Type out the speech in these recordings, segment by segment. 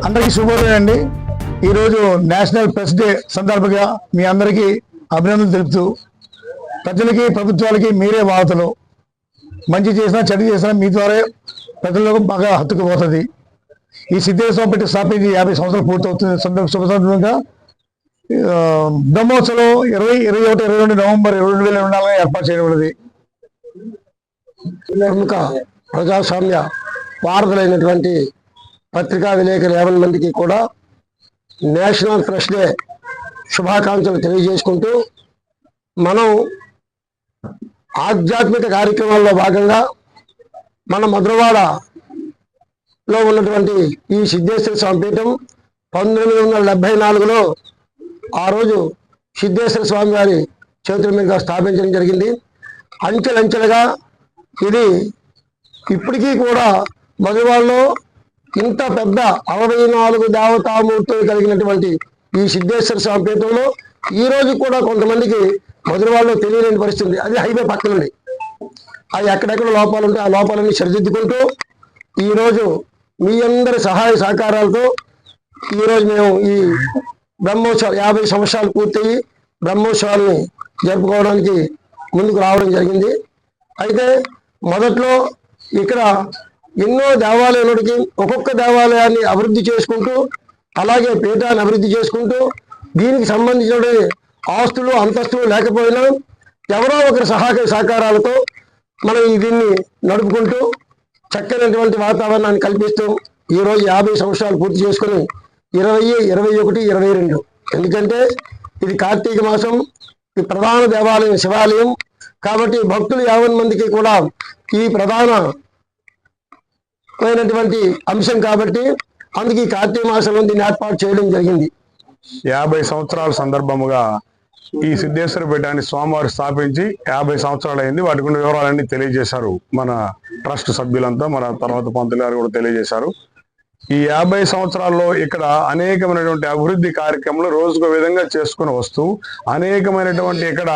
అందరికీ శుభోదయం అండి. ఈరోజు నేషనల్ ప్రెస్ డే సందర్భంగా మీ అందరికీ అభినందనలు తెలుపుతూ, ప్రజలకి ప్రభుత్వాలకి మీరే వార్తలు, మంచి చేసినా చెడు చేసినా మీ ద్వారా ప్రజలకు బాగా హత్తుకుపోతుంది. ఈ సిద్ధేశ్వరం పెట్టి స్థాపించి 50 సంవత్సరాలు పూర్తవుతుంది శుభ సందర్భంగా బ్రహ్మోత్సవం 20, 21, 22 నవంబర్ 2024 ఏర్పాటు చేయబడింది. ప్రముఖ ప్రజాస్వామ్య వారధులైనటువంటి పత్రికా విలేకరులు 50 మందికి కూడా నేషనల్ ప్రెస్ డే శుభాకాంక్షలు తెలియజేసుకుంటూ, మనం ఆధ్యాత్మిక కార్యక్రమాల్లో భాగంగా మన మధురవాడలో ఉన్నటువంటి ఈ సిద్ధేశ్వర స్వామి పీఠం 1974లో ఆ రోజు సిద్ధేశ్వర స్వామి వారి చేతుల మీదుగా స్థాపించడం జరిగింది. అంచెలంచెలుగా ఇది ఇప్పటికీ కూడా మధురవాడలో ఇంత పెద్ద 64 దేవతామూర్తులు కలిగినటువంటి ఈ సిద్ధేశ్వర స్వామి పీఠంలో ఈ రోజు కూడా కొంతమందికి మధురవాడలో తెలియలేని పరిస్థితి. అది హైవే పక్కనుంది. అవి ఎక్కడెక్కడ లోపాలు ఉంటే ఆ లోపాలన్నీ సరిదిద్దుకుంటూ ఈరోజు మీ అందరి సహాయ సహకారాలతో ఈరోజు మేము ఈ బ్రహ్మోత్సవాలు 50 సంవత్సరాలు పూర్తయి బ్రహ్మోత్సవాలని జరుపుకోవడానికి ముందుకు రావడం జరిగింది. అయితే మొదట్లో ఇక్కడ ఎన్నో దేవాలయాలకి ఒక్కొక్క దేవాలయాన్ని అభివృద్ధి చేసుకుంటూ, అలాగే పీఠాన్ని అభివృద్ధి చేసుకుంటూ, దీనికి సంబంధించిన ఆస్తులు అంతస్తులు లేకపోయినా ఎవరో ఒకరి సహాయ సహకారాలతో మనం దీన్ని నడుపుకుంటూ చక్కనటువంటి వాతావరణాన్ని కల్పిస్తూ ఈరోజు 50 సంవత్సరాలు పూర్తి చేసుకుని 20, 21, 22 ఎందుకంటే ఇది కార్తీక మాసం, ఈ ప్రధాన దేవాలయం శివాలయం కాబట్టి భక్తులు 50 మందికి కూడా ఈ ప్రధానమైనటువంటి అంశం కాబట్టి అందుకే ఈ కార్తీక మాసంలో దీన్ని ఏర్పాటు చేయడం జరిగింది. 50 సంవత్సరాల సందర్భముగా ఈ సిద్ధేశ్వర పీఠాన్ని స్వామివారు స్థాపించి 50 సంవత్సరాలు అయింది. వాటి గురించి వివరాలన్నీ తెలియజేశారు మన ట్రస్ట్ సభ్యులంతా, మన తర్వాత పంతులు గారు కూడా తెలియజేశారు. ఈ 50 సంవత్సరాల్లో ఇక్కడ అనేకమైనటువంటి అభివృద్ధి కార్యక్రమాలు రోజుకో విధంగా చేసుకుని వస్తూ అనేకమైనటువంటి ఇక్కడ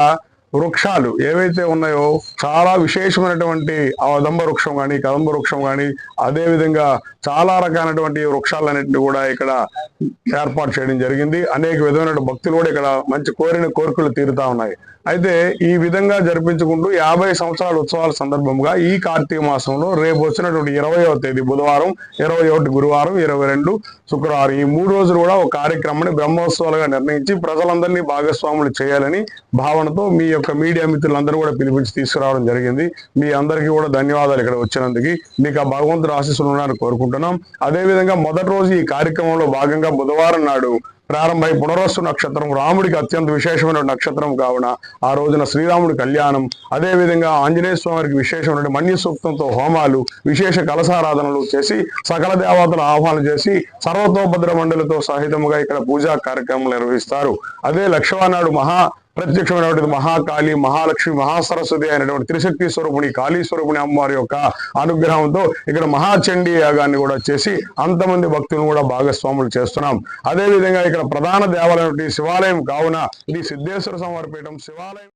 వృక్షాలు ఏవైతే ఉన్నాయో చాలా విశేషమైనటువంటి దంబ వృక్షం కానీ, కదంబ వృక్షం కానీ, అదేవిధంగా చాలా రకాలైనటువంటి వృక్షాలన్నింటినీ కూడా ఇక్కడ ఏర్పాటు చేయడం జరిగింది. అనేక విధమైన భక్తులు కూడా ఇక్కడ మంచి కోరికలు తీరుతా ఉన్నాయి. అయితే ఈ విధంగా జరిపించుకుంటూ 50 సంవత్సరాల ఉత్సవాల సందర్భంగా ఈ కార్తీక మాసంలో రేపు వచ్చినటువంటి 20వ తేదీ బుధవారం, 21 గురువారం, 22 శుక్రవారం ఈ 3 రోజులు కూడా ఒక కార్యక్రమాన్ని బ్రహ్మోత్సవాలుగా నిర్ణయించి ప్రజలందరినీ భాగస్వాములు చేయాలని భావనతో మీ యొక్క మీడియా మిత్రులందరూ కూడా పిలిపించి తీసుకురావడం జరిగింది. మీ అందరికీ కూడా ధన్యవాదాలు ఇక్కడ వచ్చినందుకు. మీకు ఆ భగవంతుడు ఆశీస్సులు ఉన్నారని కోరుకుంటున్నాం. అదేవిధంగా మొదటి రోజు ఈ కార్యక్రమంలో భాగంగా బుధవారం నాడు ప్రారంభమై పునరస్సు నక్షత్రం రాముడికి అత్యంత విశేషమైన నక్షత్రం కావున ఆ రోజున శ్రీరాముడి కళ్యాణం, అదేవిధంగా ఆంజనేయ స్వామికి విశేషమైన మన్య సూక్తంతో హోమాలు, విశేష కలశారాధనలు చేసి సకల దేవతలు ఆహ్వానం చేసి సర్వతోభద్ర మండలితో సహితముగా ఇక్కడ పూజా కార్యక్రమాలు నిర్వహిస్తారు. అదే లక్షవానాడు ప్రత్యక్షమైనటువంటి మహాకాళి, మహాలక్ష్మి, మహాసరస్వతి అయినటువంటి త్రిశక్తి స్వరూపుని కాళీ స్వరూపుని అమ్మవారి యొక్క అనుగ్రహంతో ఇక్కడ మహాచండీ యాగాన్ని కూడా చేసి అంతమంది భక్తులను కూడా భాగస్వాములు చేస్తున్నాం. అదేవిధంగా ఇక్కడ ప్రధాన దేవాలయం శివాలయం కావున ఇది సిద్ధేశ్వర స్వామి పీఠం శివాలయం.